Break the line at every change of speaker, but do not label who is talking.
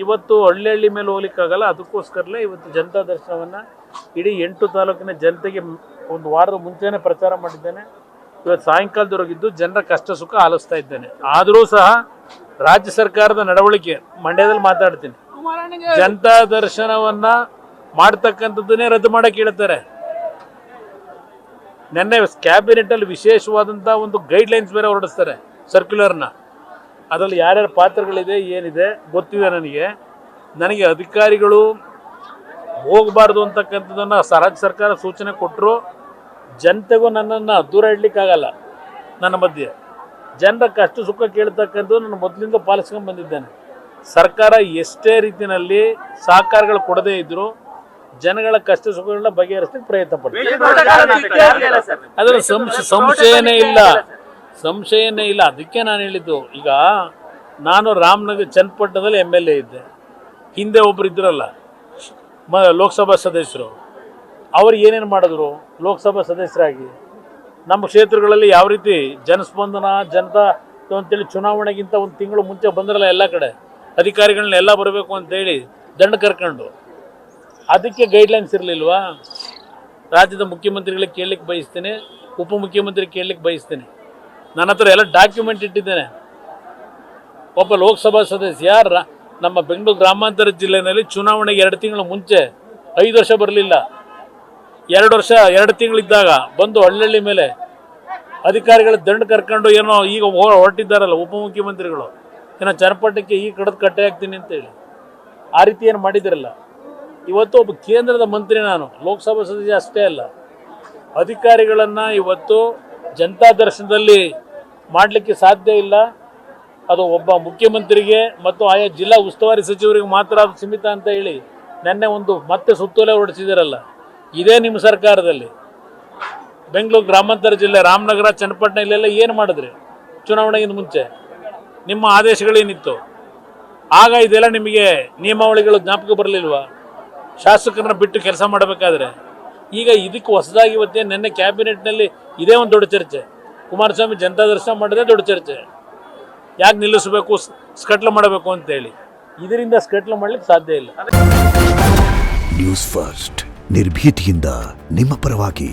ಇವತ್ತು ಹಳ್ಳಿ ಮೇಲೆ ಹೋಗ್ಲಿಕ್ಕಾಗಲ್ಲ. ಅದಕ್ಕೋಸ್ಕರಲೇ ಇವತ್ತು ಜನತಾ ದರ್ಶನವನ್ನು ಇಡೀ 8 ತಾಲೂಕಿನ ಜನತೆಗೆ ಒಂದು ವಾರದ ಮುಂಚೆನೇ ಪ್ರಚಾರ ಮಾಡಿದ್ದೇನೆ. ಇವತ್ತು ಸಾಯಂಕಾಲದವರೆಗಿದ್ದು ಜನರ ಕಷ್ಟ ಸುಖ ಆಲಿಸ್ತಾ ಇದ್ದೇನೆ. ಆದರೂ ಸಹ ರಾಜ್ಯ ಸರ್ಕಾರದ ನಡವಳಿಕೆ ಮಂಡ್ಯದಲ್ಲಿ ಮಾತಾಡ್ತೀನಿ, ಜನತಾ ದರ್ಶನವನ್ನ ಮಾಡ್ತಕ್ಕಂಥದ್ದನ್ನೇ ರದ್ದು ಮಾಡಕ್ಕೆ ಹೇಳ್ತಾರೆ. ನಿನ್ನೆ ಕ್ಯಾಬಿನೆಟಲ್ಲಿ ವಿಶೇಷವಾದಂಥ ಒಂದು ಗೈಡ್ಲೈನ್ಸ್ ಬೇರೆ ಹೊರಡಿಸ್ತಾರೆ, ಸರ್ಕ್ಯುಲರ್ನ. ಅದರಲ್ಲಿ ಯಾರ್ಯಾರ ಪಾತ್ರಗಳಿದೆ ಏನಿದೆ ಗೊತ್ತಿದೆ ನನಗೆ ಅಧಿಕಾರಿಗಳು ಹೋಗಬಾರ್ದು ಅಂತಕ್ಕಂಥದ್ದನ್ನು ರಾಜ್ಯ ಸರ್ಕಾರ ಸೂಚನೆ ಕೊಟ್ಟರು. ಜನತೆಗೂ ನನ್ನನ್ನು ದೂರ ಇಡಲಿಕ್ಕಾಗಲ್ಲ. ನನ್ನ ಮಧ್ಯೆ ಜನರ ಕಷ್ಟ ಸುಖ ಕೇಳ್ತಕ್ಕಂಥದ್ದು ನಾನು ಮೊದಲಿಂದ ಪಾಲಿಸ್ಕೊಂಡು ಬಂದಿದ್ದೇನೆ. ಸರ್ಕಾರ ಎಷ್ಟೇ ರೀತಿಯಲ್ಲಿ ಸಹಕಾರಗಳು ಕೊಡದೇ ಇದ್ದರೂ ಜನಗಳ ಕಷ್ಟ ಸುಖಗಳನ್ನ ಬಗೆಹರಿಸಲಿಕ್ಕೆ ಪ್ರಯತ್ನ ಪಡ್ತಾರೆ. ಅದರ ಸಂಶಯನೇ ಇಲ್ಲ. ಅದಕ್ಕೆ ನಾನು ಹೇಳಿದ್ದು, ಈಗ ನಾನು ರಾಮನಗರ ಚನ್ನಪಟ್ಟಣದಲ್ಲಿ MLA ಇದ್ದೆ. ಹಿಂದೆ ಒಬ್ರು ಇದ್ರಲ್ಲ ಲೋಕಸಭಾ ಸದಸ್ಯರು, ಅವ್ರು ಏನೇನು ಮಾಡಿದ್ರು ಲೋಕಸಭಾ ಸದಸ್ಯರಾಗಿ. ನಮ್ಮ ಕ್ಷೇತ್ರಗಳಲ್ಲಿ ಯಾವ ರೀತಿ ಜನಸ್ಪಂದನ ಜನತಾ ಅಂತೇಳಿ ಚುನಾವಣೆಗಿಂತ ಒಂದು ತಿಂಗಳು ಮುಂಚೆ ಬಂದ್ರಲ್ಲ ಎಲ್ಲ ಕಡೆ ಅಧಿಕಾರಿಗಳನ್ನ ಎಲ್ಲ ಬರಬೇಕು ಅಂತೇಳಿ ದಂಡ ಕರ್ಕೊಂಡು, ಅದಕ್ಕೆ ಗೈಡ್ಲೈನ್ಸ್ ಇರಲಿಲ್ವಾ? ರಾಜ್ಯದ ಮುಖ್ಯಮಂತ್ರಿಗಳಿಗೆ ಕೇಳಲಿಕ್ಕೆ ಬಯಸ್ತೇನೆ, ಉಪಮುಖ್ಯಮಂತ್ರಿ ಕೇಳಲಿಕ್ಕೆ ಬಯಸ್ತೇನೆ. ನನ್ನ ಹತ್ರ ಎಲ್ಲ ಡಾಕ್ಯುಮೆಂಟ್ ಇಟ್ಟಿದ್ದೇನೆ. ಒಬ್ಬ ಲೋಕಸಭಾ ಸದಸ್ಯ ನಮ್ಮ ಬೆಂಗಳೂರು ಗ್ರಾಮಾಂತರ ಜಿಲ್ಲೆಯಲ್ಲಿ ಚುನಾವಣೆಗೆ 2 ತಿಂಗಳ ಮುಂಚೆ 5 ವರ್ಷ ಬರಲಿಲ್ಲ, 2 ವರ್ಷ 2 ತಿಂಗಳಿದ್ದಾಗ ಬಂದು ಹಳ್ಳಿ ಮೇಲೆ ಅಧಿಕಾರಿಗಳ ದಂಡ ಕರ್ಕೊಂಡು ಏನೋ ಈಗ ಹೊರಟಿದ್ದಾರಲ್ಲ ಉಪಮುಖ್ಯಮಂತ್ರಿಗಳು, ಏನೋ ಚನ್ನಪಟ್ಟಣಕ್ಕೆ ಈ ಕಡದ ಕಟ್ಟೆ ಹಾಕ್ತೀನಿ ಅಂತೇಳಿ ಆ ರೀತಿ ಏನು ಮಾಡಿದಿರಲ್ಲ. ಇವತ್ತು ಒಬ್ಬ ಕೇಂದ್ರದ ಮಂತ್ರಿ, ನಾನು ಲೋಕಸಭಾ ಸದಸ್ಯ ಅಷ್ಟೇ ಅಲ್ಲ, ಅಧಿಕಾರಿಗಳನ್ನು ಇವತ್ತು ಜನತಾ ದರ್ಶನದಲ್ಲಿ ಮಾಡಲಿಕ್ಕೆ ಸಾಧ್ಯ ಇಲ್ಲ. ಅದು ಒಬ್ಬ ಮುಖ್ಯಮಂತ್ರಿಗೆ ಮತ್ತು ಆಯಾ ಜಿಲ್ಲಾ ಉಸ್ತುವಾರಿ ಸಚಿವರಿಗೆ ಮಾತ್ರ ಅದು ಸೀಮಿತ ಅಂತ ಹೇಳಿ ನೆನ್ನೆ ಮತ್ತೆ ಸುತ್ತೋಲೆ ಹೊರಡಿಸಿದಿರಲ್ಲ. ಇದೇ ನಿಮ್ಮ ಸರ್ಕಾರದಲ್ಲಿ ಬೆಂಗಳೂರು ಗ್ರಾಮಾಂತರ ಜಿಲ್ಲೆ ರಾಮನಗರ ಚನ್ನಪಟ್ಟಣ ಇಲ್ಲೆಲ್ಲ ಏನು ಮಾಡಿದ್ರಿ ಚುನಾವಣೆಗಿಂತ ಮುಂಚೆ? ನಿಮ್ಮ ಆದೇಶಗಳೇನಿತ್ತು ಆಗ? ಇದೆಲ್ಲ ನಿಮಗೆ ನಿಯಮಾವಳಿಗಳು ಜ್ಞಾಪಕ ಬರಲಿಲ್ವಾ? ಶಾಸಕರನ್ನ ಬಿಟ್ಟು ಕೆಲಸ ಮಾಡಬೇಕಾದ್ರೆ ಈಗ ಇದಕ್ಕೆ ಹೊಸದಾಗಿ ಇವತ್ತೇ ನಿನ್ನೆ ಕ್ಯಾಬಿನೆಟ್ನಲ್ಲಿ ಇದೇ ಒಂದು ದೊಡ್ಡ ಚರ್ಚೆ. ಕುಮಾರಸ್ವಾಮಿ ಜನತಾ ದರ್ಶನ ಮಾಡಿದ್ರೆ ದೊಡ್ಡ ಚರ್ಚೆ, ಯಾಕೆ ನಿಲ್ಲಿಸಬೇಕು, ಸ್ಕಟ್ಲ ಮಾಡಬೇಕು ಅಂತೇಳಿ. ಇದರಿಂದ ಸ್ಕಟ್ಲ ಮಾಡ್ಲಿಕ್ಕೆ ಸಾಧ್ಯ ಇಲ್ಲ.
ನ್ಯೂಸ್ ಫಸ್ಟ್ ನಿರ್ಭೀತಿಯಿಂದ ನಿಮ್ಮ ಪರವಾಗಿ.